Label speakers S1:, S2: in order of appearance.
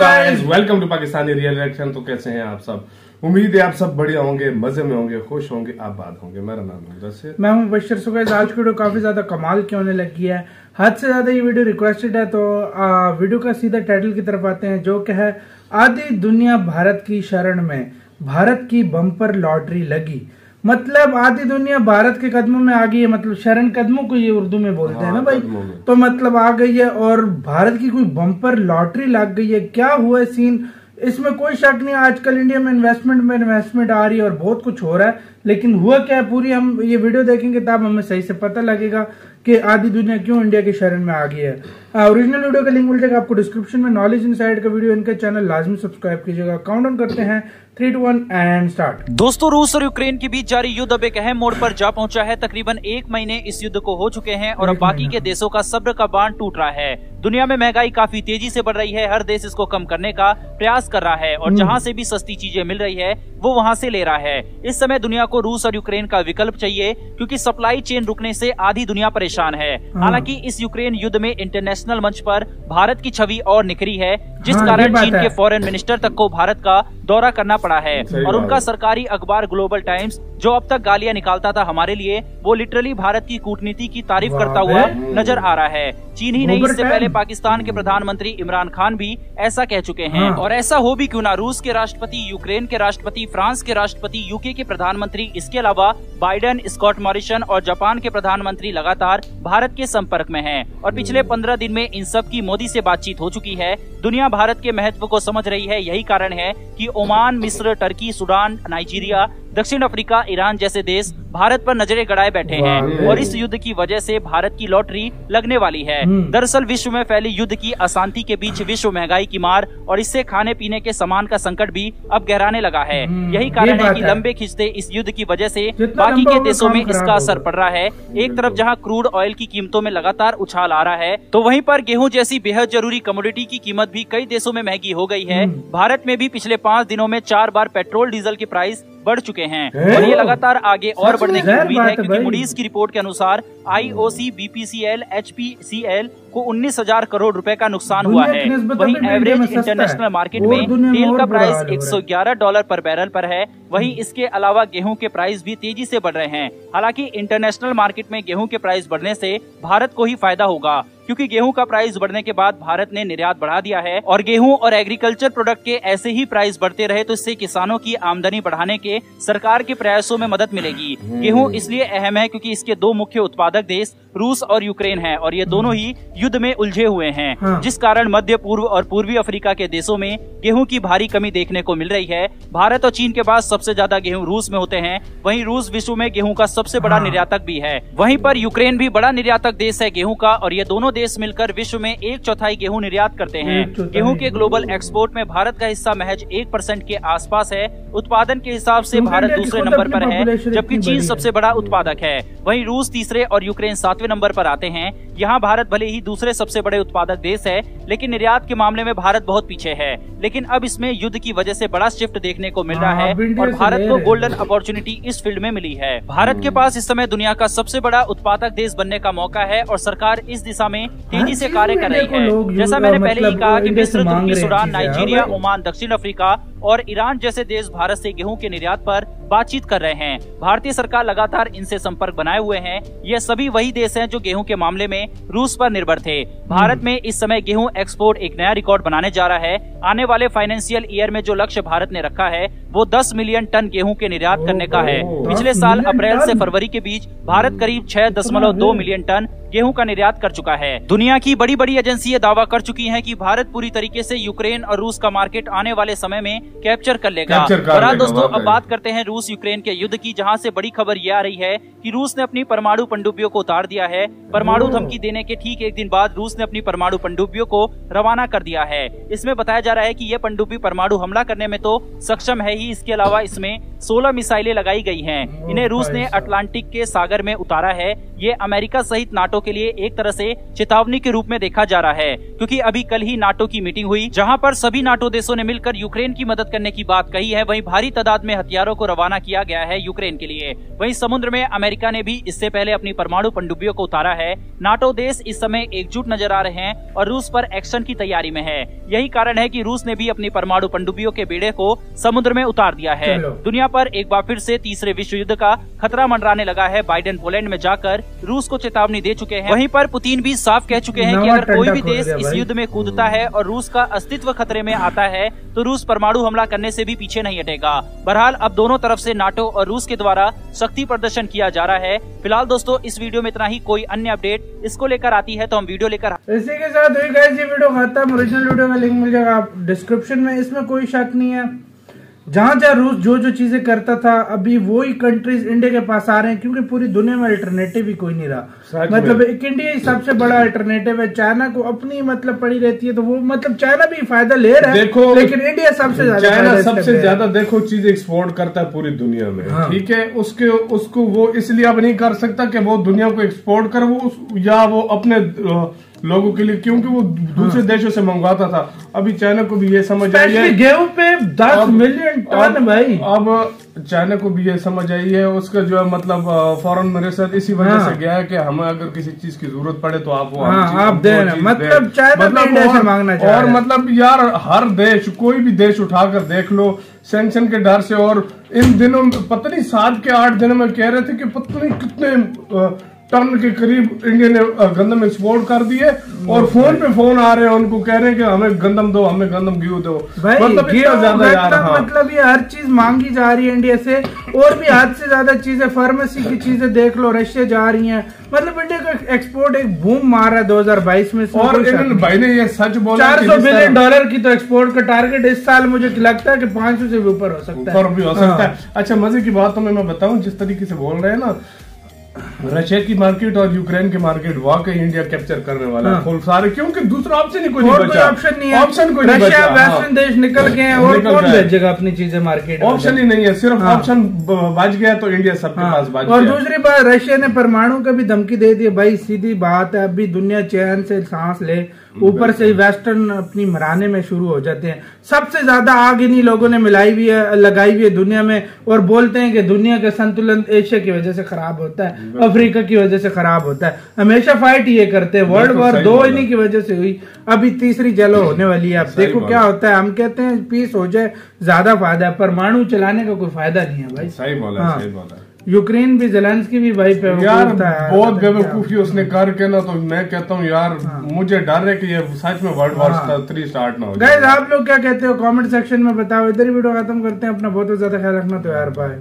S1: Guys, welcome to Pakistani real reaction. तो कैसे हैं आप सब? उम्मीद है आप सब बढ़िया होंगे, मजे में होंगे, खुश होंगे, आबाद होंगे। मेरा नाम है जैसे
S2: मैं हूं बशर। सो गाइस, आज की वीडियो काफी ज्यादा कमाल की होने लगी है, हद से ज्यादा ये वीडियो रिक्वेस्टेड है। तो वीडियो का सीधा टाइटल की तरफ आते हैं, जो कि है आधी दुनिया भारत की शरण में, भारत की बम्पर लॉटरी लगी। मतलब आधी दुनिया भारत के कदमों में आ गई है, मतलब शरण कदमों को ये उर्दू में बोलते हैं ना भाई। तो मतलब आ गई है और भारत की कोई बम्पर लॉटरी लग गई है। क्या हुआ है सीन, इसमें कोई शक नहीं। आजकल इंडिया में इन्वेस्टमेंट आ रही है और बहुत कुछ हो रहा है, लेकिन हुआ क्या है पूरी हम ये वीडियो देखेंगे तब हमें सही से पता लगेगा कि आधी दुनिया क्यों इंडिया के शरण में आ गई है। ओरिजिनल वीडियो का लिंक मिल जाएगा आपको डिस्क्रिप्शन में। नॉलेज इनसाइड का वीडियो, इनका चैनल लाजमी सब्सक्राइब कीजिएगा। काउंटडाउन करते हैं 3, 2, 1 एंड स्टार्ट।
S3: दोस्तों, रूस और यूक्रेन के बीच जारी युद्ध अब एक अहम मोड़ पर जा पहुंचा है। तकरीबन 1 महीने इस युद्ध को हो चुके हैं और अब बाकी के देशों का सब्र का बांध टूट रहा है। दुनिया में महंगाई काफी तेजी से बढ़ रही है, हर देश इसको कम करने का प्रयास कर रहा है और जहां से भी सस्ती चीजें मिल रही है वो वहां से ले रहा है। इस समय दुनिया को रूस और यूक्रेन का विकल्प चाहिए, क्योंकि सप्लाई चेन रुकने से आधी दुनिया परेशान है। हालांकि इस यूक्रेन युद्ध में इंटरनेशनल मंच पर भारत की छवि और निखरी है, जिस कारण चीन के फॉरेन मिनिस्टर तक को भारत का दौरा करना पड़ा है और उनका सरकारी अखबार ग्लोबल टाइम्स, जो अब तक गालियां निकालता था हमारे लिए, वो लिटरली भारत की कूटनीति की तारीफ करता हुआ नजर आ रहा है। चीन ही नहीं, इससे पहले पाकिस्तान के प्रधानमंत्री इमरान खान भी ऐसा कह चुके हैं। और ऐसा हो भी क्यों ना, रूस के राष्ट्रपति, यूक्रेन के राष्ट्रपति, फ्रांस के राष्ट्रपति, यूके के प्रधानमंत्री, इसके अलावा बाइडेन, स्कॉट मॉरिसन और जापान के प्रधानमंत्री लगातार भारत के संपर्क में हैं और पिछले 15 दिन में इन सब की मोदी से बातचीत हो चुकी है। दुनिया भारत के महत्व को समझ रही है, यही कारण है कि ओमान, मिस्र, टर्की, सूडान, नाइजीरिया, दक्षिण अफ्रीका, ईरान जैसे देश भारत पर नजरें गड़ाए बैठे हैं और इस युद्ध की वजह से भारत की लॉटरी लगने वाली है। दरअसल विश्व में फैली युद्ध की अशांति के बीच विश्व महंगाई की मार और इससे खाने पीने के सामान का संकट भी अब गहराने लगा है। यही कारण है कि लंबे खिंचते इस युद्ध की वजह से बाकी के देशों में इसका असर पड़ रहा है। एक तरफ जहां क्रूड ऑयल की कीमतों में लगातार उछाल आ रहा है, तो वहीं पर गेहूं जैसी बेहद जरूरी कमोडिटी की कीमत भी कई देशों में महंगी हो गई है। भारत में भी पिछले 5 दिनों में 4 बार पेट्रोल डीजल के प्राइस बढ़ चुके हैं और ये लगातार आगे और बढ़ने की उम्मीद है, क्योंकि मूडीज की रिपोर्ट के अनुसार IOC, BPCL, HPCL को 19,000 करोड़ रुपए का नुकसान हुआ है। वहीं एवरेज इंटरनेशनल मार्केट में तेल का प्राइस $111 पर बैरल पर है। वहीं इसके अलावा गेहूं के प्राइस भी तेजी से बढ़ रहे हैं। हालांकि इंटरनेशनल मार्केट में गेहूं के प्राइस बढ़ने से भारत को ही फायदा होगा, क्योंकि गेहूं का प्राइस बढ़ने के बाद भारत ने निर्यात बढ़ा दिया है और गेहूं और एग्रीकल्चर प्रोडक्ट के ऐसे ही प्राइस बढ़ते रहे तो इससे किसानों की आमदनी बढ़ाने के सरकार के प्रयासों में मदद मिलेगी। गेहूं इसलिए अहम है क्योंकि इसके 2 मुख्य उत्पादक देश रूस और यूक्रेन हैं और ये दोनों ही युद्ध में उलझे हुए हैं, जिस कारण मध्य पूर्व और पूर्वी अफ्रीका के देशों में गेहूं की भारी कमी देखने को मिल रही है। भारत और चीन के बाद सबसे ज्यादा गेहूं रूस में होते हैं। वहीं रूस विश्व में गेहूं का सबसे बड़ा निर्यातक भी है। वहीं पर यूक्रेन भी बड़ा निर्यातक देश है गेहूं का और ये दोनों देश मिलकर विश्व में 1/4 गेहूं निर्यात करते हैं। गेहूं के ग्लोबल एक्सपोर्ट में भारत का हिस्सा महज 1% के आसपास है। उत्पादन के हिसाब से भारत दूसरे नंबर पर है, जबकि चीन सबसे बड़ा उत्पादक है। वहीं रूस तीसरे और यूक्रेन 7वें नंबर पर आते हैं। यहाँ भारत भले ही दूसरे सबसे बड़े उत्पादक देश है, लेकिन निर्यात के मामले में भारत बहुत पीछे है। लेकिन अब इसमें युद्ध की वजह से बड़ा शिफ्ट देखने को मिल रहा है और भारत को गोल्डन अपॉर्चुनिटी इस फील्ड में मिली है। भारत के पास इस समय दुनिया का सबसे बड़ा उत्पादक देश बनने का मौका है और सरकार इस दिशा में तेजी से कार्य कर रही है। जैसा मैंने पहले ही कहा कि मिस्र, तुर्की, सूडान, नाइजीरिया, ओमान, दक्षिण अफ्रीका और ईरान जैसे देश भारत से गेहूं के निर्यात पर बातचीत कर रहे हैं। भारतीय सरकार लगातार इनसे संपर्क बनाए हुए हैं। ये सभी वही देश हैं जो गेहूं के मामले में रूस पर निर्भर थे। भारत में इस समय गेहूं एक्सपोर्ट एक नया रिकॉर्ड बनाने जा रहा है। आने वाले फाइनेंशियल ईयर में जो लक्ष्य भारत ने रखा है वो 10 मिलियन टन गेहूं के निर्यात करने का है। पिछले साल अप्रैल से फरवरी के बीच भारत करीब 6.2 मिलियन टन गेहूं का निर्यात कर चुका है। दुनिया की बड़ी बड़ी एजेंसियां दावा कर चुकी हैं कि भारत पूरी तरीके से यूक्रेन और रूस का मार्केट आने वाले समय में कैप्चर कर लेगा। और दोस्तों, अब बात करते हैं रूस यूक्रेन के युद्ध की, जहां से बड़ी खबर ये आ रही है कि रूस ने अपनी परमाणु पनडुब्बियों को उतार दिया है। परमाणु धमकी देने के ठीक 1 दिन बाद रूस ने अपनी परमाणु पनडुब्बियों को रवाना कर दिया है। इसमें बताया जा रहा है कि ये पनडुब्बी परमाणु हमला करने में तो सक्षम है ही, इसके अलावा इसमें 16 मिसाइलें लगाई गई हैं। इन्हें रूस ने अटलांटिक के सागर में उतारा है। ये अमेरिका सहित नाटो के लिए एक तरह से चेतावनी के रूप में देखा जा रहा है, क्योंकि अभी कल ही नाटो की मीटिंग हुई जहां पर सभी नाटो देशों ने मिलकर यूक्रेन की मदद करने की बात कही है। वहीं भारी तादाद में हथियारों को रवाना किया गया है यूक्रेन के लिए। वहीं समुद्र में अमेरिका ने भी इससे पहले अपनी परमाणु पनडुब्बियों को उतारा है। नाटो देश इस समय एकजुट नजर आ रहे हैं और रूस पर एक्शन की तैयारी में है। यही कारण है कि रूस ने भी अपनी परमाणु पनडुब्बियों के बेड़े को समुद्र में उतार दिया है। दुनिया पर एक बार फिर से तीसरे विश्व युद्ध का खतरा मंडराने लगा है। बाइडेन पोलैंड में जाकर रूस को चेतावनी दे चुके हैं। वहीं पर पुतिन भी साफ कह चुके हैं कि अगर कोई भी देश इस युद्ध में कूदता है और रूस का अस्तित्व खतरे में आता है तो रूस परमाणु हमला करने से भी पीछे नहीं हटेगा। बहरहाल अब दोनों तरफ से नाटो और रूस के द्वारा शक्ति प्रदर्शन किया जा रहा है। फिलहाल दोस्तों इस वीडियो में इतना ही। कोई अन्य अपडेट इसको लेकर आती है तो हम वीडियो लेकर
S2: इसी के साथ हुई गाइस ये वीडियो खत्म। ओरिजिनल वीडियो का लिंक मिल जाएगा आप डिस्क्रिप्शन में, इसमें कोई शक नहीं है। जहां जहां रूस जो जो चीजें करता था अभी वही कंट्रीज इंडिया के पास आ रहे हैं, क्योंकि पूरी दुनिया में अल्टरनेटिव ही कोई नहीं रहा। मतलब एक इंडिया ही सबसे बड़ा अल्टरनेटिव है। चाइना को अपनी मतलब पड़ी रहती है तो वो मतलब चाइना भी फायदा ले रहा है, देखो, लेकिन इंडिया सबसे ज्यादा
S1: चाइना सबसे ज्यादा देखो चीज एक्सपोर्ट करता है पूरी दुनिया में। हाँ। ठीक है, उसको वो इसलिए अब नहीं कर सकता कि वो दुनिया को एक्सपोर्ट कर या वो अपने लोगों के लिए, क्योंकि वो दूसरे देशों से मंगवाता था। अभी चाइना को भी ये समझ आई है,
S2: गेहूं पे 10 मिलियन टन भाई।
S1: अब चाइना को भी ये समझ आई है, उसका जो है मतलब फॉरेन मिनिस्टर इसी वजह से गया है कि हमें अगर किसी चीज की जरूरत पड़े तो आप वो
S2: आप दे मतलब चाइना मतलब मांगना चाहिए।
S1: और मतलब यार हर देश कोई भी देश उठाकर देख लो सैंक्शन के डर से। और इन दिनों पता नहीं 7 के 8 दिनों में कह रहे थे कि पता नहीं कितने टन के करीब इंडिया ने गंदम एक्सपोर्ट कर दिए और फोन पे फोन आ रहे हैं उनको कह रहे हैं कि हमें गंदम दो, हमें गंदम गेहूं दो।
S2: मतलब इतना ज्यादा यार। मतलब ये हर चीज मांगी जा रही है इंडिया से, और भी हद से ज्यादा चीजें फार्मेसी की चीजें देख लो रशिया जा रही हैं। मतलब इंडिया का एक्सपोर्ट एक बूम मार रहा है 2022 में।
S1: और भाई ने ये सच बोला,
S2: 400 बिलियन डॉलर की तो एक्सपोर्ट का टारगेट इस साल मुझे लगता है कि 500 से भी ऊपर हो सकता है।
S1: ऊपर भी हो सकता है। अच्छा मजे की बात तो मैं बताऊं, जिस तरीके से बोल रहे हैं ना रशिया की मार्केट और यूक्रेन की मार्केट वाकई इंडिया कैप्चर करने वाला है फुल सारे, क्योंकि दूसरा ऑप्शन ही कोई नहीं बचा।
S2: ऑप्शन नहीं है,
S1: ऑप्शन कोई नहीं बचा।
S2: रशिया वेस्टर्न देश निकल गए हैं और कौन भेजेगा अपनी चीजें मार्केट?
S1: ऑप्शन ही नहीं है, सिर्फ ऑप्शन बच गया तो इंडिया सबके पास बच गया।
S2: और दूसरी बात रशिया ने परमाणु का भी धमकी दे दी भाई। सीधी बात है, अभी दुनिया चैन से सांस ले, ऊपर से वेस्टर्न अपनी मराने में शुरू हो जाते हैं। सबसे ज्यादा आग इन्हीं लोगों ने लगाई हुई है दुनिया में, और बोलते हैं कि दुनिया का संतुलन एशिया की वजह से खराब होता है, अफ्रीका की वजह से खराब होता है। हमेशा फाइट ये करते हैं। वर्ल्ड वॉर 2 इन्हीं की वजह से हुई, अभी तीसरी चलो होने वाली है। अब देखो क्या होता है। हम कहते हैं पीस हो जाए ज्यादा फायदा है, परमाणु चलाने का कोई फायदा नहीं है भाई।
S1: सही बोला, सही बोला।
S2: यूक्रेन भी ज़ेलेंस्की भी भाई पे
S1: यार बहुत बेवकूफी उसने करके ना, तो मैं कहता हूँ यार मुझे डर है कि ये सच में वर्ल्ड वॉर 3 स्टार्ट ना हो जाए।
S2: गाइस आप लोग क्या कहते हो कमेंट सेक्शन में बताओ। इधर ही वीडियो खत्म करते हैं। अपना बहुत ज्यादा ख्याल रखना। तो यार बाय।